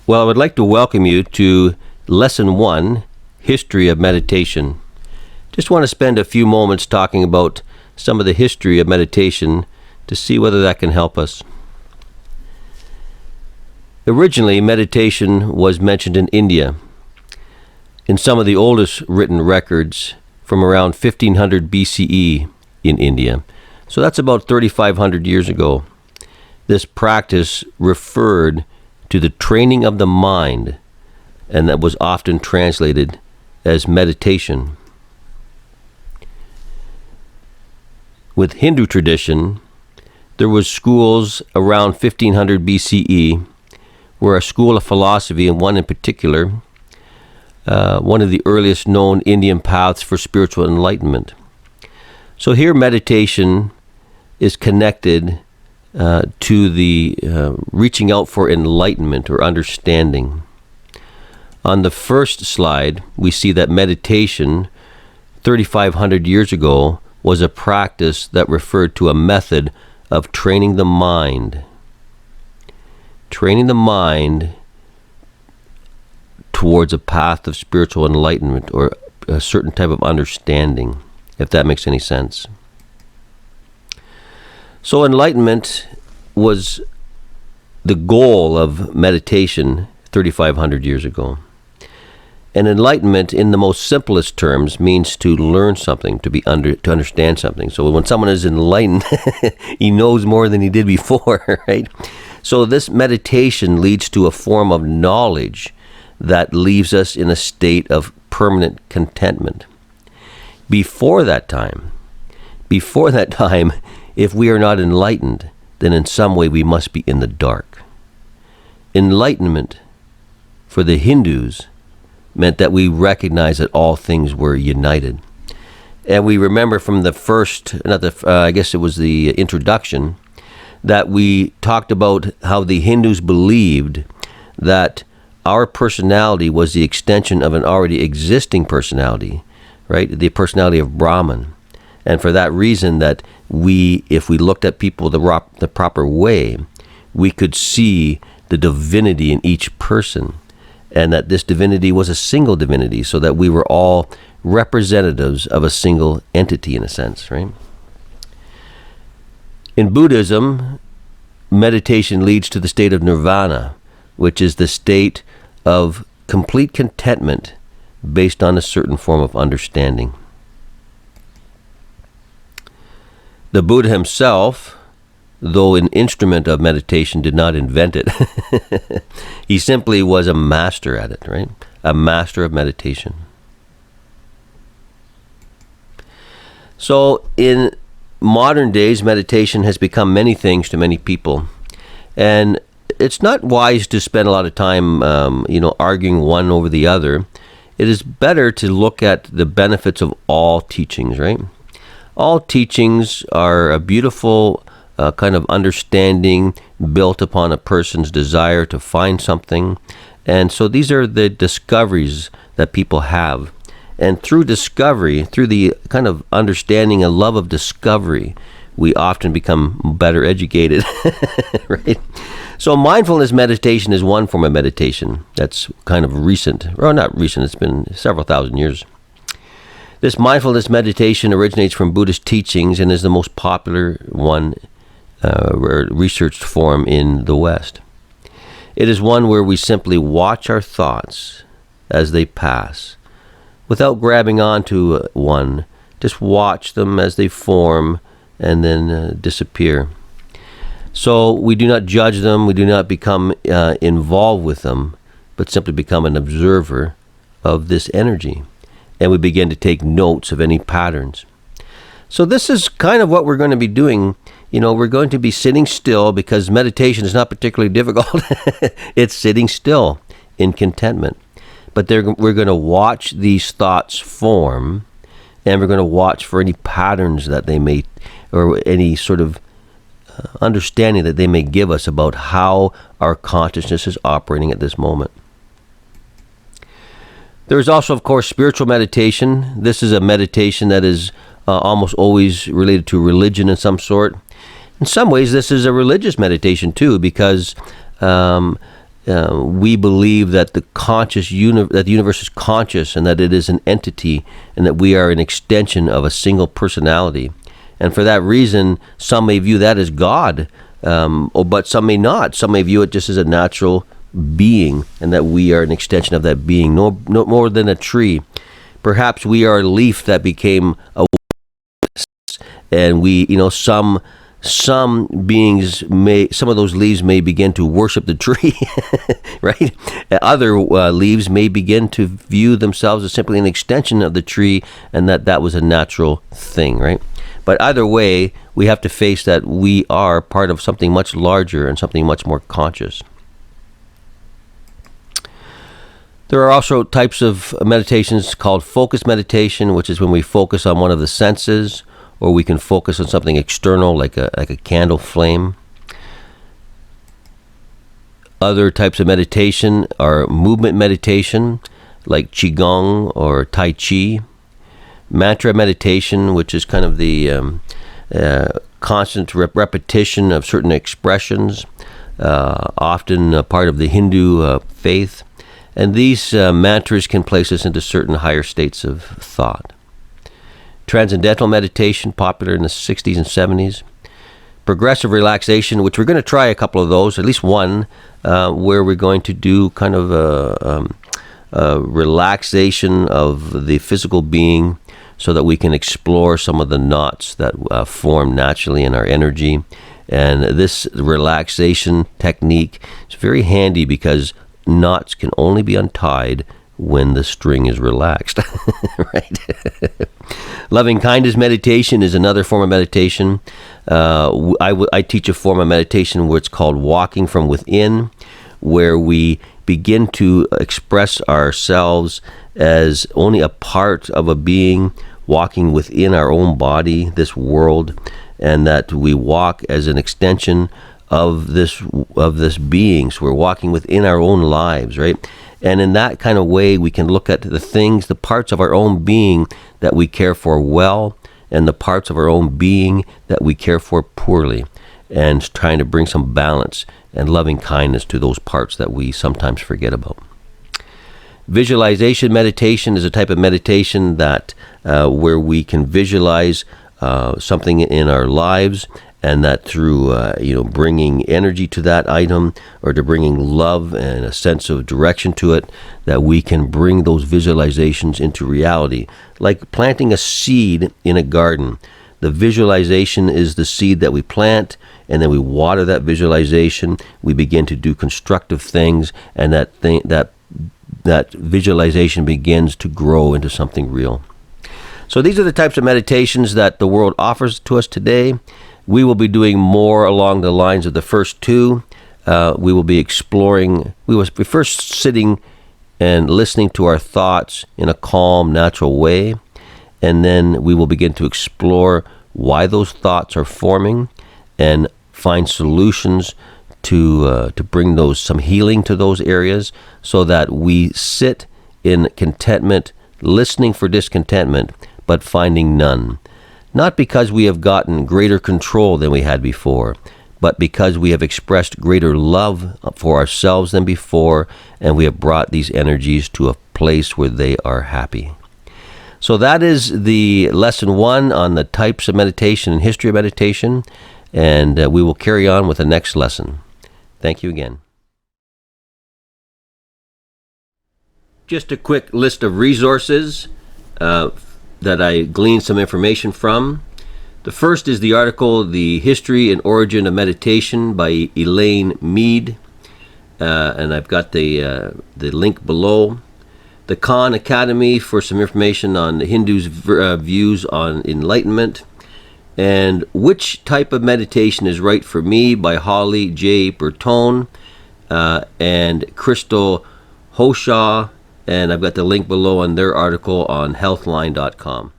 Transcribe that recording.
Well, I would like to welcome you to Lesson 1, History of Meditation. Just want to spend a few moments talking about some of the history of meditation to see whether that can help us. Originally, meditation was mentioned in India. In some of the oldest written records from around 1500 BCE in India. So that's about 3,500 years ago. This practice referred to the training of the mind, and that was often translated as meditation. With Hindu tradition, there was schools around 1500 BCE where a school of philosophy, and one in particular, one of the earliest known Indian paths for spiritual enlightenment. So here meditation is connected to the reaching out for enlightenment or understanding. On the first slide, we see that meditation 3,500 years ago was a practice that referred to a method of training the mind. Training the mind towards a path of spiritual enlightenment or a certain type of understanding, if that makes any sense. So enlightenment was the goal of meditation 3,500 years ago. And enlightenment, in the most simplest terms, means to learn something, to understand something. So when someone is enlightened, he knows more than he did before, right? So this meditation leads to a form of knowledge that leaves us in a state of permanent contentment. Before that time, if we are not enlightened, then in some way we must be in the dark. Enlightenment for the Hindus meant that we recognize that all things were united. And we remember from the first, I guess it was the introduction, that we talked about how the Hindus believed that our personality was the extension of an already existing personality, right? The personality of Brahman. And for that reason that if we looked at people the proper way, we could see the divinity in each person. And that this divinity was a single divinity, so that we were all representatives of a single entity in a sense, right? In Buddhism, meditation leads to the state of nirvana, which is the state of complete contentment based on a certain form of understanding. The Buddha himself, though an instrument of meditation, did not invent it. He simply was a master at it, right? A master of meditation. So in modern days, meditation has become many things to many people. And it's not wise to spend a lot of time, arguing one over the other. It is better to look at the benefits of all teachings, right? All teachings are a beautiful kind of understanding built upon a person's desire to find something. And so these are the discoveries that people have. And through discovery, through the kind of understanding and love of discovery, we often become better educated, right? So mindfulness meditation is one form of meditation that's kind of recent. Or not recent, it's been several thousand years. This mindfulness meditation originates from Buddhist teachings and is the most popular one, researched form in the West. It is one where we simply watch our thoughts as they pass, without grabbing onto one. Just watch them as they form and then disappear. So we do not judge them, we do not become involved with them, but simply become an observer of this energy. And we begin to take notes of any patterns. So this is kind of what we're going to be doing. We're going to be sitting still, because meditation is not particularly difficult. It's sitting still in contentment. But we're going to watch these thoughts form, and we're going to watch for any patterns that they may, or any sort of understanding that they may give us about how our consciousness is operating at this moment. There is also, of course, spiritual meditation. This is a meditation that is almost always related to religion in some sort. In some ways, this is a religious meditation too, because we believe that that the universe is conscious, and that it is an entity, and that we are an extension of a single personality. And for that reason, some may view that as God, but some may not. Some may view it just as a natural being, and that we are an extension of that being, no more than a tree. Perhaps we are a leaf that became a, and we, some beings some of those leaves may begin to worship the tree, right? Other leaves may begin to view themselves as simply an extension of the tree, and that was a natural thing, right? But either way, we have to face that we are part of something much larger and something much more conscious. There are also types of meditations called focus meditation, which is when we focus on one of the senses, or we can focus on something external like a candle flame. Other types of meditation are movement meditation, like Qigong or Tai Chi. Mantra meditation, which is kind of the constant repetition of certain expressions, often a part of the Hindu faith. And these mantras can place us into certain higher states of thought. Transcendental meditation, popular in the 60s and 70s. Progressive relaxation, which we're going to try a couple of those, at least one, where we're going to do kind of a relaxation of the physical being so that we can explore some of the knots that form naturally in our energy. And this relaxation technique is very handy because knots can only be untied when the string is relaxed, right? Loving kindness meditation is another form of meditation. I teach a form of meditation where it's called walking from within, where we begin to express ourselves as only a part of a being walking within our own body, this world, and that we walk as an extension of this being. So we're walking within our own lives, right? And in that kind of way, we can look at the things, the parts of our own being that we care for well, and the parts of our own being that we care for poorly, and trying to bring some balance and loving kindness to those parts that we sometimes forget about. Visualization meditation is a type of meditation that where we can visualize something in our lives, and that through bringing energy to that item, or to bringing love and a sense of direction to it, that we can bring those visualizations into reality. Like planting a seed in a garden. The visualization is the seed that we plant, and then we water that visualization. We begin to do constructive things, and that visualization begins to grow into something real. So these are the types of meditations that the world offers to us today. We will be doing more along the lines of the first two. We will be exploring, we will be first sitting and listening to our thoughts in a calm, natural way. And then we will begin to explore why those thoughts are forming and find solutions to bring some healing to those areas, so that we sit in contentment, listening for discontentment, but finding none. Not because we have gotten greater control than we had before, but because we have expressed greater love for ourselves than before, and we have brought these energies to a place where they are happy. So that is the lesson 1 on the types of meditation and history of meditation, and we will carry on with the next lesson. Thank you again. Just a quick list of resources that I gleaned some information from. The first is the article, The History and Origin of Meditation by Elaine Mead, and I've got the link below. The Khan Academy for some information on the Hindus' views on enlightenment. And Which Type of Meditation is Right for Me by Holly J. Bertone and Crystal Hoshaw. And I've got the link below on their article on healthline.com.